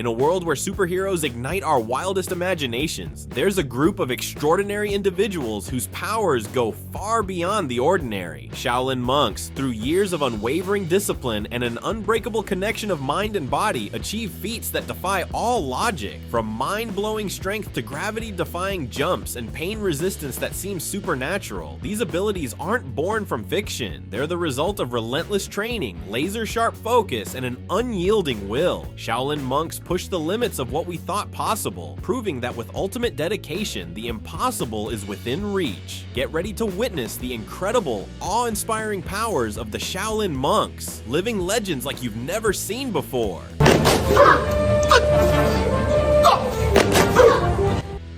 In a world where superheroes ignite our wildest imaginations, there's a group of extraordinary individuals whose powers go far beyond the ordinary. Shaolin monks, through years of unwavering discipline and an unbreakable connection of mind and body, achieve feats that defy all logic. From mind-blowing strength to gravity-defying jumps and pain resistance that seems supernatural, these abilities aren't born from fiction. They're the result of relentless training, laser-sharp focus, and an unyielding will. Shaolin monks push the limits of what we thought possible, proving that with ultimate dedication, the impossible is within reach. Get ready to witness the incredible, awe-inspiring powers of the Shaolin monks, living legends like you've never seen before.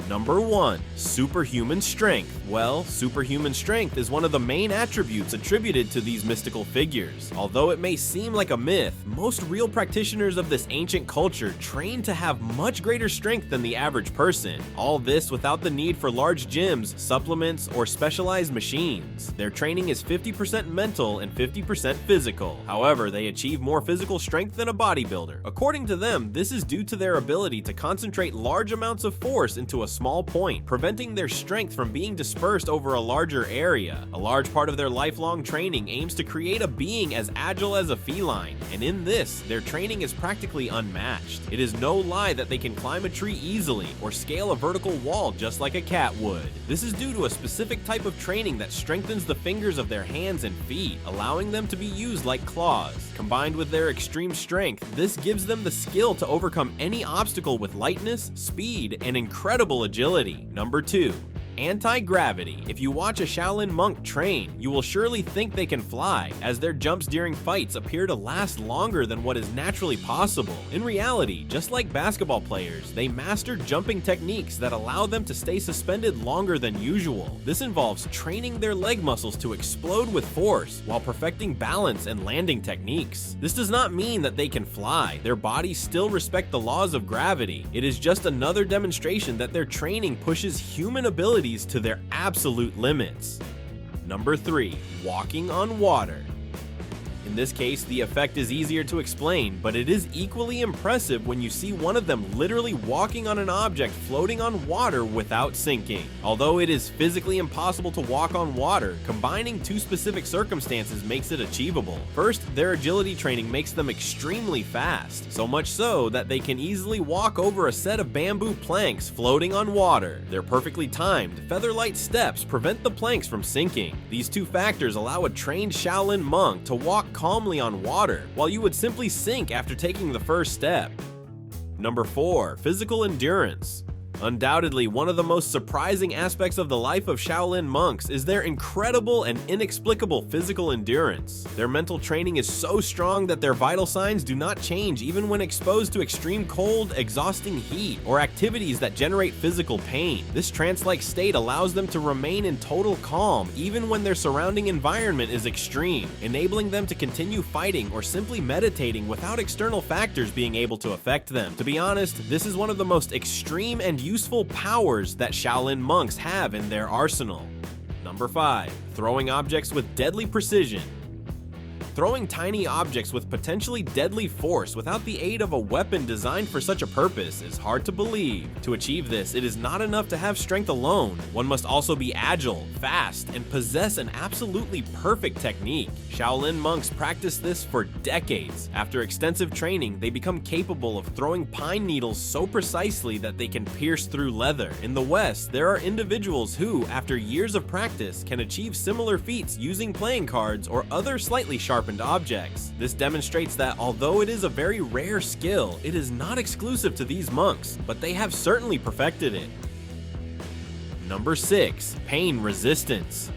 Number 1. Superhuman Strength. Well, superhuman strength is one of the main attributes attributed to these mystical figures. Although it may seem like a myth, most real practitioners of this ancient culture train to have much greater strength than the average person. All this without the need for large gyms, supplements, or specialized machines. Their training is 50% mental and 50% physical. However, they achieve more physical strength than a bodybuilder. According to them, this is due to their ability to concentrate large amounts of force into a small point, preventing their strength from being dispersed over a larger area. A large part of their lifelong training aims to create a being as agile as a feline, and in this, their training is practically unmatched. It is no lie that they can climb a tree easily or scale a vertical wall just like a cat would. This is due to a specific type of training that strengthens the fingers of their hands and feet, allowing them to be used like claws. Combined with their extreme strength, this gives them the skill to overcome any obstacle with lightness, speed, and incredible agility. Number 2. Antigravity. If you watch a Shaolin monk train, you will surely think they can fly, as their jumps during fights appear to last longer than what is naturally possible. In reality, just like basketball players, they master jumping techniques that allow them to stay suspended longer than usual. This involves training their leg muscles to explode with force, while perfecting balance and landing techniques. This does not mean that they can fly. Their bodies still respect the laws of gravity. It is just another demonstration that their training pushes human ability to their absolute limits. Number 3. Walking on water. In this case, the effect is easier to explain, but it is equally impressive when you see one of them literally walking on an object floating on water without sinking. Although it is physically impossible to walk on water, combining two specific circumstances makes it achievable. First, their agility training makes them extremely fast, so much so that they can easily walk over a set of bamboo planks floating on water. Their perfectly timed, feather-light steps prevent the planks from sinking. These two factors allow a trained Shaolin monk to walk calmly on water, while you would simply sink after taking the first step. Number 4. Physical endurance. Undoubtedly, one of the most surprising aspects of the life of Shaolin monks is their incredible and inexplicable physical endurance. Their mental training is so strong that their vital signs do not change even when exposed to extreme cold, exhausting heat, or activities that generate physical pain. This trance-like state allows them to remain in total calm even when their surrounding environment is extreme, enabling them to continue fighting or simply meditating without external factors being able to affect them. To be honest, this is one of the most extreme and useful powers that Shaolin monks have in their arsenal. Number 5. Throwing objects with deadly precision. Throwing tiny objects with potentially deadly force without the aid of a weapon designed for such a purpose is hard to believe. To achieve this, it is not enough to have strength alone. One must also be agile, fast, and possess an absolutely perfect technique. Shaolin monks practice this for decades. After extensive training, they become capable of throwing pine needles so precisely that they can pierce through leather. In the West, there are individuals who, after years of practice, can achieve similar feats using playing cards or other slightly sharpened objects. This demonstrates that although it is a very rare skill, it is not exclusive to these monks, but they have certainly perfected it. Number 6. Pain resistance.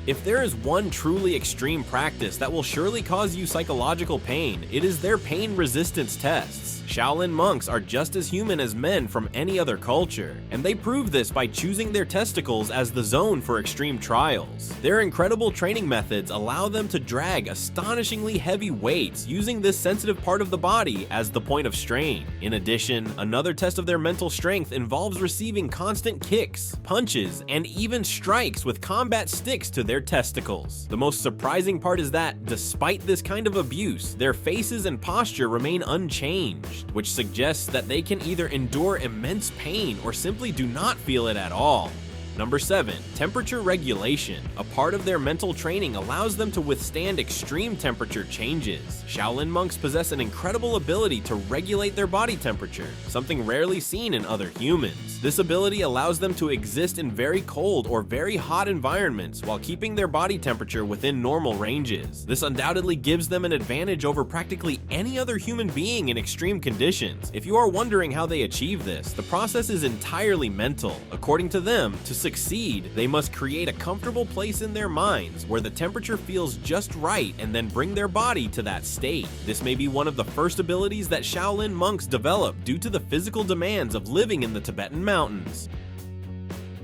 If there is one truly extreme practice that will surely cause you psychological pain, it is their pain resistance tests. Shaolin monks are just as human as men from any other culture, and they prove this by choosing their testicles as the zone for extreme trials. Their incredible training methods allow them to drag astonishingly heavy weights using this sensitive part of the body as the point of strain. In addition, another test of their mental strength involves receiving constant kicks, punches, and even strikes with combat sticks to their testicles. The most surprising part is that, despite this kind of abuse, their faces and posture remain unchanged. unchanged, which suggests that they can either endure immense pain or simply do not feel it at all. Number 7. Temperature regulation. A part of their mental training allows them to withstand extreme temperature changes. Shaolin monks possess an incredible ability to regulate their body temperature, something rarely seen in other humans. This ability allows them to exist in very cold or very hot environments while keeping their body temperature within normal ranges. This undoubtedly gives them an advantage over practically any other human being in extreme conditions. If you are wondering how they achieve this, the process is entirely mental. According to them, to succeed, they must create a comfortable place in their minds where the temperature feels just right and then bring their body to that state. This may be one of the first abilities that Shaolin monks develop due to the physical demands of living in the Tibetan mountains.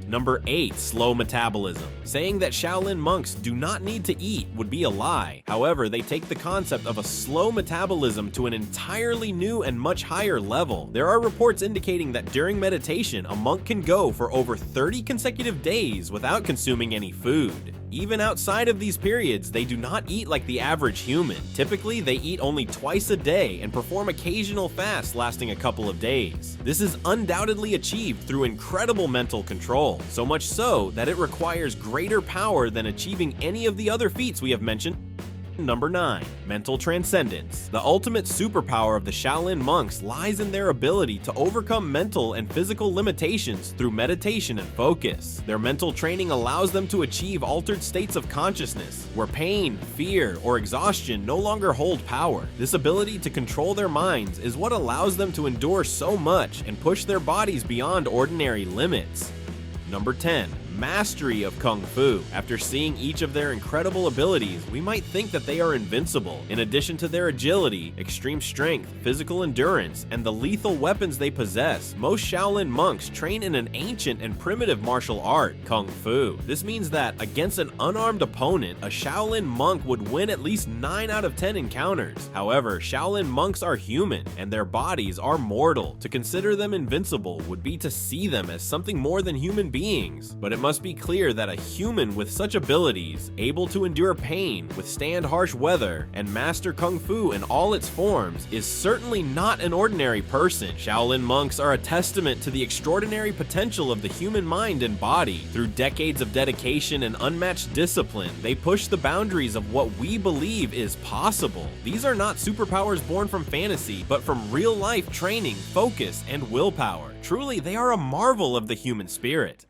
Number 8. Slow metabolism. Saying that Shaolin monks do not need to eat would be a lie. However, they take the concept of a slow metabolism to an entirely new and much higher level. There are reports indicating that during meditation, a monk can go for over 30 consecutive days without consuming any food. Even outside of these periods, they do not eat like the average human. Typically, they eat only twice a day and perform occasional fasts lasting a couple of days. This is undoubtedly achieved through incredible mental control, so much so that it requires greater power than achieving any of the other feats we have mentioned. Number 9. Mental transcendence. The ultimate superpower of the Shaolin monks lies in their ability to overcome mental and physical limitations through meditation and focus. Their mental training allows them to achieve altered states of consciousness, where pain, fear, or exhaustion no longer hold power. This ability to control their minds is what allows them to endure so much and push their bodies beyond ordinary limits. Number 10. Mastery of Kung Fu. After seeing each of their incredible abilities, we might think that they are invincible. In addition to their agility, extreme strength, physical endurance, and the lethal weapons they possess, most Shaolin monks train in an ancient and primitive martial art, Kung Fu. This means that, against an unarmed opponent, a Shaolin monk would win at least 9 out of 10 encounters. However, Shaolin monks are human, and their bodies are mortal. To consider them invincible would be to see them as something more than human beings. But it must be clear that a human with such abilities, able to endure pain, withstand harsh weather, and master Kung Fu in all its forms, is certainly not an ordinary person. Shaolin monks are a testament to the extraordinary potential of the human mind and body. Through decades of dedication and unmatched discipline, they push the boundaries of what we believe is possible. These are not superpowers born from fantasy, but from real-life training, focus, and willpower. Truly, they are a marvel of the human spirit.